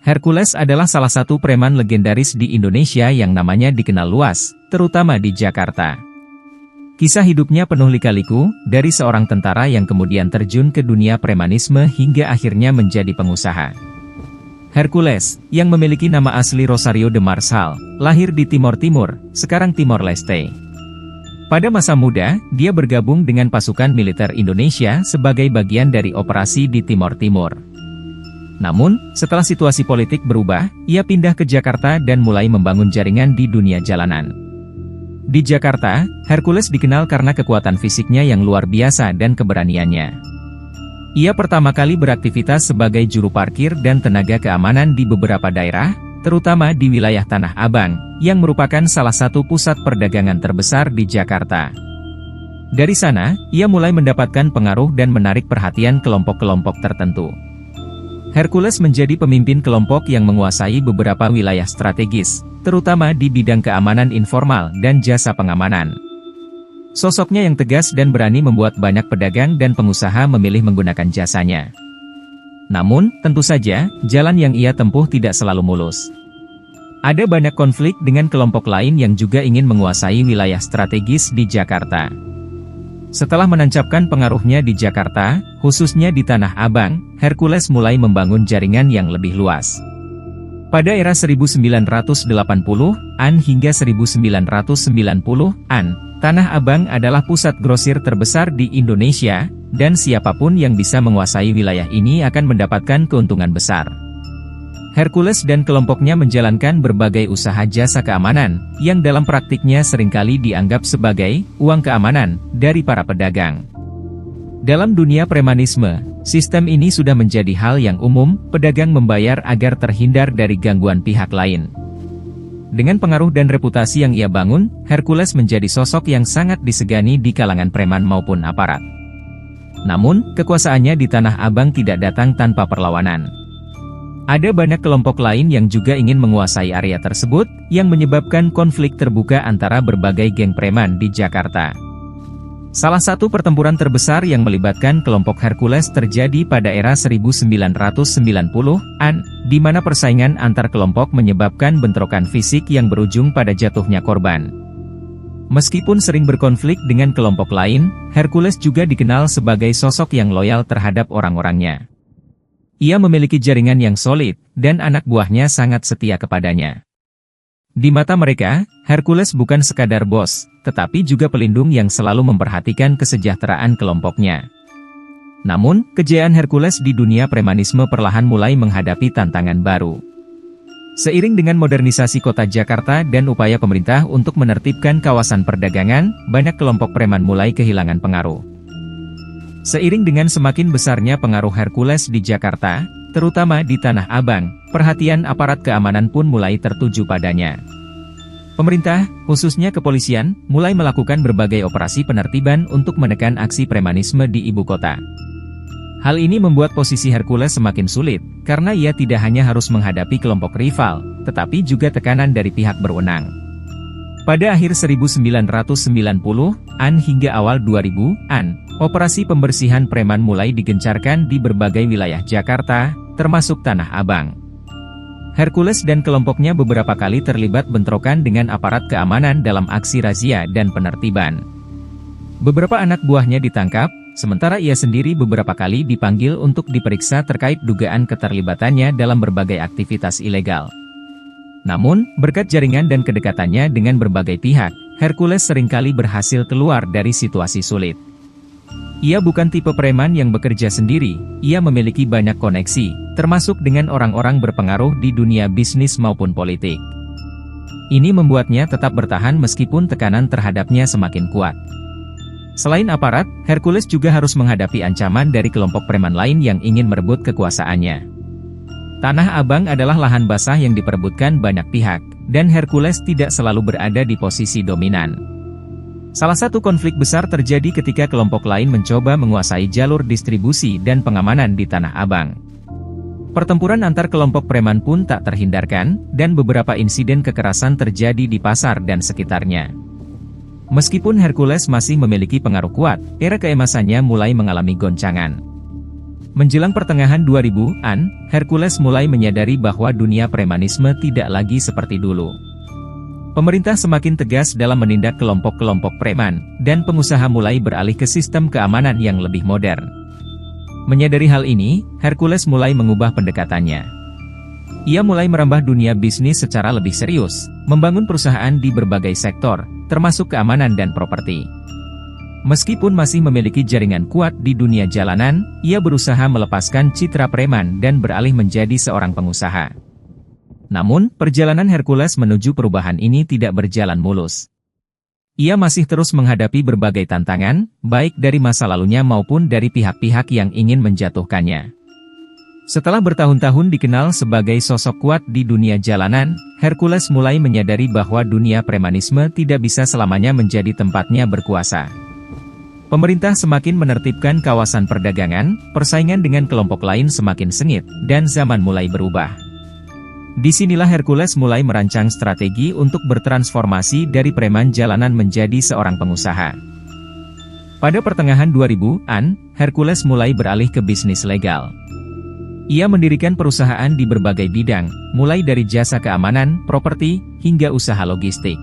Hercules adalah salah satu preman legendaris di Indonesia yang namanya dikenal luas, terutama di Jakarta. Kisah hidupnya penuh lika-liku, dari seorang tentara yang kemudian terjun ke dunia premanisme hingga akhirnya menjadi pengusaha. Hercules, yang memiliki nama asli Rosario de Marsal, lahir di Timor Timur, sekarang Timor Leste. Pada masa muda, dia bergabung dengan pasukan militer Indonesia sebagai bagian dari operasi di Timor Timur. Namun, setelah situasi politik berubah, ia pindah ke Jakarta dan mulai membangun jaringan di dunia jalanan. Di Jakarta, Hercules dikenal karena kekuatan fisiknya yang luar biasa dan keberaniannya. Ia pertama kali beraktivitas sebagai juru parkir dan tenaga keamanan di beberapa daerah, terutama di wilayah Tanah Abang, yang merupakan salah satu pusat perdagangan terbesar di Jakarta. Dari sana, ia mulai mendapatkan pengaruh dan menarik perhatian kelompok-kelompok tertentu. Hercules menjadi pemimpin kelompok yang menguasai beberapa wilayah strategis, terutama di bidang keamanan informal dan jasa pengamanan. Sosoknya yang tegas dan berani membuat banyak pedagang dan pengusaha memilih menggunakan jasanya. Namun, tentu saja, jalan yang ia tempuh tidak selalu mulus. Ada banyak konflik dengan kelompok lain yang juga ingin menguasai wilayah strategis di Jakarta. Setelah menancapkan pengaruhnya di Jakarta, khususnya di Tanah Abang, Hercules mulai membangun jaringan yang lebih luas. Pada era 1980-an hingga 1990-an, Tanah Abang adalah pusat grosir terbesar di Indonesia, dan siapapun yang bisa menguasai wilayah ini akan mendapatkan keuntungan besar. Hercules dan kelompoknya menjalankan berbagai usaha jasa keamanan, yang dalam praktiknya seringkali dianggap sebagai uang keamanan dari para pedagang. Dalam dunia premanisme, sistem ini sudah menjadi hal yang umum, pedagang membayar agar terhindar dari gangguan pihak lain. Dengan pengaruh dan reputasi yang ia bangun, Hercules menjadi sosok yang sangat disegani di kalangan preman maupun aparat. Namun, kekuasaannya di Tanah Abang tidak datang tanpa perlawanan. Ada banyak kelompok lain yang juga ingin menguasai area tersebut, yang menyebabkan konflik terbuka antara berbagai geng preman di Jakarta. Salah satu pertempuran terbesar yang melibatkan kelompok Hercules terjadi pada era 1990-an, di mana persaingan antar kelompok menyebabkan bentrokan fisik yang berujung pada jatuhnya korban. Meskipun sering berkonflik dengan kelompok lain, Hercules juga dikenal sebagai sosok yang loyal terhadap orang-orangnya. Ia memiliki jaringan yang solid, dan anak buahnya sangat setia kepadanya. Di mata mereka, Hercules bukan sekadar bos, tetapi juga pelindung yang selalu memperhatikan kesejahteraan kelompoknya. Namun, kejayaan Hercules di dunia premanisme perlahan mulai menghadapi tantangan baru. Seiring dengan modernisasi kota Jakarta dan upaya pemerintah untuk menertibkan kawasan perdagangan, banyak kelompok preman mulai kehilangan pengaruh. Seiring dengan semakin besarnya pengaruh Hercules di Jakarta, terutama di Tanah Abang, perhatian aparat keamanan pun mulai tertuju padanya. Pemerintah, khususnya kepolisian, mulai melakukan berbagai operasi penertiban untuk menekan aksi premanisme di ibu kota. Hal ini membuat posisi Hercules semakin sulit, karena ia tidak hanya harus menghadapi kelompok rival, tetapi juga tekanan dari pihak berwenang. Pada akhir 1990-an hingga awal 2000-an, operasi pembersihan preman mulai digencarkan di berbagai wilayah Jakarta, termasuk Tanah Abang. Hercules dan kelompoknya beberapa kali terlibat bentrokan dengan aparat keamanan dalam aksi razia dan penertiban. Beberapa anak buahnya ditangkap, sementara ia sendiri beberapa kali dipanggil untuk diperiksa terkait dugaan keterlibatannya dalam berbagai aktivitas ilegal. Namun, berkat jaringan dan kedekatannya dengan berbagai pihak, Hercules seringkali berhasil keluar dari situasi sulit. Ia bukan tipe preman yang bekerja sendiri, ia memiliki banyak koneksi, termasuk dengan orang-orang berpengaruh di dunia bisnis maupun politik. Ini membuatnya tetap bertahan meskipun tekanan terhadapnya semakin kuat. Selain aparat, Hercules juga harus menghadapi ancaman dari kelompok preman lain yang ingin merebut kekuasaannya. Tanah Abang adalah lahan basah yang diperebutkan banyak pihak, dan Hercules tidak selalu berada di posisi dominan. Salah satu konflik besar terjadi ketika kelompok lain mencoba menguasai jalur distribusi dan pengamanan di Tanah Abang. Pertempuran antar kelompok preman pun tak terhindarkan, dan beberapa insiden kekerasan terjadi di pasar dan sekitarnya. Meskipun Hercules masih memiliki pengaruh kuat, era keemasannya mulai mengalami goncangan. Menjelang pertengahan 2000-an, Hercules mulai menyadari bahwa dunia premanisme tidak lagi seperti dulu. Pemerintah semakin tegas dalam menindak kelompok-kelompok preman, dan pengusaha mulai beralih ke sistem keamanan yang lebih modern. Menyadari hal ini, Hercules mulai mengubah pendekatannya. Ia mulai merambah dunia bisnis secara lebih serius, membangun perusahaan di berbagai sektor, termasuk keamanan dan properti. Meskipun masih memiliki jaringan kuat di dunia jalanan, ia berusaha melepaskan citra preman dan beralih menjadi seorang pengusaha. Namun, perjalanan Hercules menuju perubahan ini tidak berjalan mulus. Ia masih terus menghadapi berbagai tantangan, baik dari masa lalunya maupun dari pihak-pihak yang ingin menjatuhkannya. Setelah bertahun-tahun dikenal sebagai sosok kuat di dunia jalanan, Hercules mulai menyadari bahwa dunia premanisme tidak bisa selamanya menjadi tempatnya berkuasa. Pemerintah semakin menertibkan kawasan perdagangan, persaingan dengan kelompok lain semakin sengit, dan zaman mulai berubah. Disinilah Hercules mulai merancang strategi untuk bertransformasi dari preman jalanan menjadi seorang pengusaha. Pada pertengahan 2000-an, Hercules mulai beralih ke bisnis legal. Ia mendirikan perusahaan di berbagai bidang, mulai dari jasa keamanan, properti, hingga usaha logistik.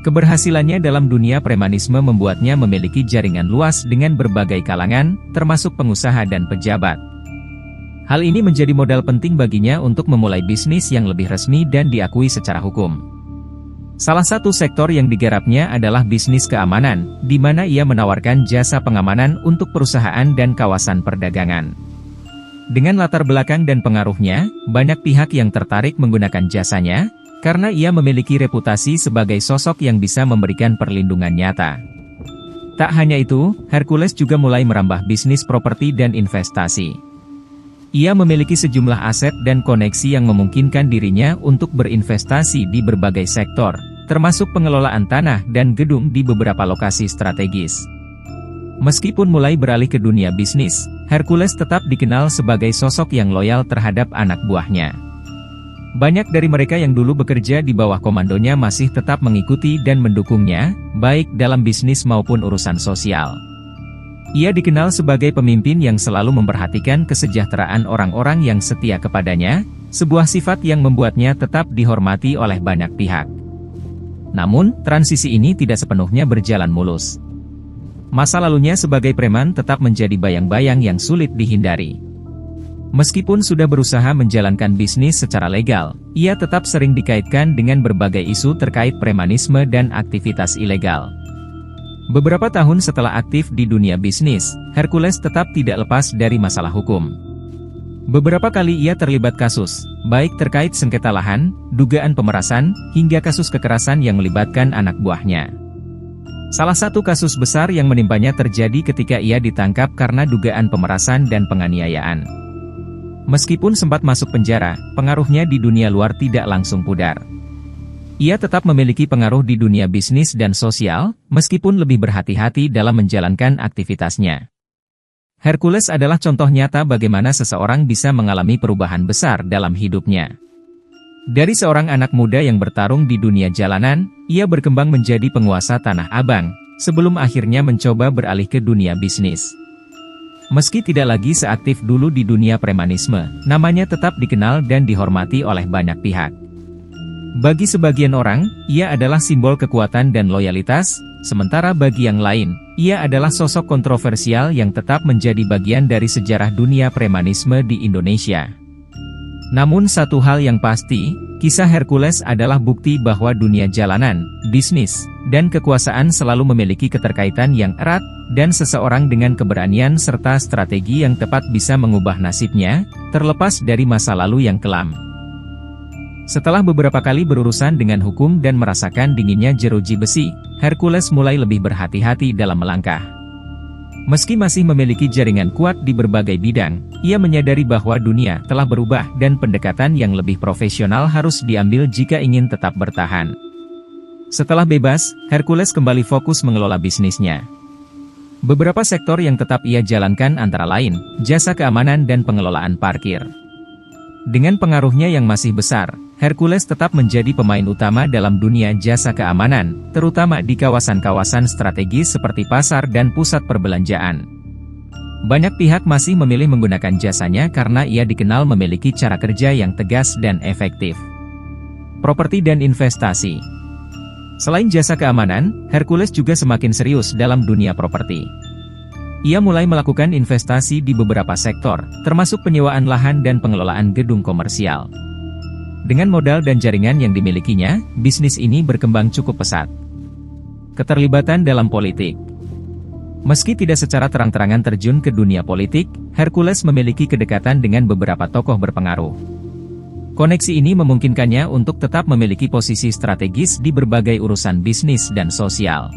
Keberhasilannya dalam dunia premanisme membuatnya memiliki jaringan luas dengan berbagai kalangan, termasuk pengusaha dan pejabat. Hal ini menjadi modal penting baginya untuk memulai bisnis yang lebih resmi dan diakui secara hukum. Salah satu sektor yang digarapnya adalah bisnis keamanan, di mana ia menawarkan jasa pengamanan untuk perusahaan dan kawasan perdagangan. Dengan latar belakang dan pengaruhnya, banyak pihak yang tertarik menggunakan jasanya, karena ia memiliki reputasi sebagai sosok yang bisa memberikan perlindungan nyata. Tak hanya itu, Hercules juga mulai merambah bisnis properti dan investasi. Ia memiliki sejumlah aset dan koneksi yang memungkinkan dirinya untuk berinvestasi di berbagai sektor, termasuk pengelolaan tanah dan gedung di beberapa lokasi strategis. Meskipun mulai beralih ke dunia bisnis, Hercules tetap dikenal sebagai sosok yang loyal terhadap anak buahnya. Banyak dari mereka yang dulu bekerja di bawah komandonya masih tetap mengikuti dan mendukungnya, baik dalam bisnis maupun urusan sosial. Ia dikenal sebagai pemimpin yang selalu memperhatikan kesejahteraan orang-orang yang setia kepadanya, sebuah sifat yang membuatnya tetap dihormati oleh banyak pihak. Namun, transisi ini tidak sepenuhnya berjalan mulus. Masa lalunya sebagai preman tetap menjadi bayang-bayang yang sulit dihindari. Meskipun sudah berusaha menjalankan bisnis secara legal, ia tetap sering dikaitkan dengan berbagai isu terkait premanisme dan aktivitas ilegal. Beberapa tahun setelah aktif di dunia bisnis, Hercules tetap tidak lepas dari masalah hukum. Beberapa kali ia terlibat kasus, baik terkait sengketa lahan, dugaan pemerasan, hingga kasus kekerasan yang melibatkan anak buahnya. Salah satu kasus besar yang menimpanya terjadi ketika ia ditangkap karena dugaan pemerasan dan penganiayaan. Meskipun sempat masuk penjara, pengaruhnya di dunia luar tidak langsung pudar. Ia tetap memiliki pengaruh di dunia bisnis dan sosial, meskipun lebih berhati-hati dalam menjalankan aktivitasnya. Hercules adalah contoh nyata bagaimana seseorang bisa mengalami perubahan besar dalam hidupnya. Dari seorang anak muda yang bertarung di dunia jalanan, ia berkembang menjadi penguasa Tanah Abang, sebelum akhirnya mencoba beralih ke dunia bisnis. Meski tidak lagi seaktif dulu di dunia premanisme, namanya tetap dikenal dan dihormati oleh banyak pihak. Bagi sebagian orang, ia adalah simbol kekuatan dan loyalitas, sementara bagi yang lain, ia adalah sosok kontroversial yang tetap menjadi bagian dari sejarah dunia premanisme di Indonesia. Namun satu hal yang pasti, kisah Hercules adalah bukti bahwa dunia jalanan, bisnis, dan kekuasaan selalu memiliki keterkaitan yang erat, dan seseorang dengan keberanian serta strategi yang tepat bisa mengubah nasibnya, terlepas dari masa lalu yang kelam. Setelah beberapa kali berurusan dengan hukum dan merasakan dinginnya jeruji besi, Hercules mulai lebih berhati-hati dalam melangkah. Meski masih memiliki jaringan kuat di berbagai bidang, ia menyadari bahwa dunia telah berubah dan pendekatan yang lebih profesional harus diambil jika ingin tetap bertahan. Setelah bebas, Hercules kembali fokus mengelola bisnisnya. Beberapa sektor yang tetap ia jalankan antara lain, jasa keamanan dan pengelolaan parkir. Dengan pengaruhnya yang masih besar, Hercules tetap menjadi pemain utama dalam dunia jasa keamanan, terutama di kawasan-kawasan strategis seperti pasar dan pusat perbelanjaan. Banyak pihak masih memilih menggunakan jasanya karena ia dikenal memiliki cara kerja yang tegas dan efektif. Properti dan investasi. Selain jasa keamanan, Hercules juga semakin serius dalam dunia properti. Ia mulai melakukan investasi di beberapa sektor, termasuk penyewaan lahan dan pengelolaan gedung komersial. Dengan modal dan jaringan yang dimilikinya, bisnis ini berkembang cukup pesat. Keterlibatan dalam politik. Meski tidak secara terang-terangan terjun ke dunia politik, Hercules memiliki kedekatan dengan beberapa tokoh berpengaruh. Koneksi ini memungkinkannya untuk tetap memiliki posisi strategis di berbagai urusan bisnis dan sosial.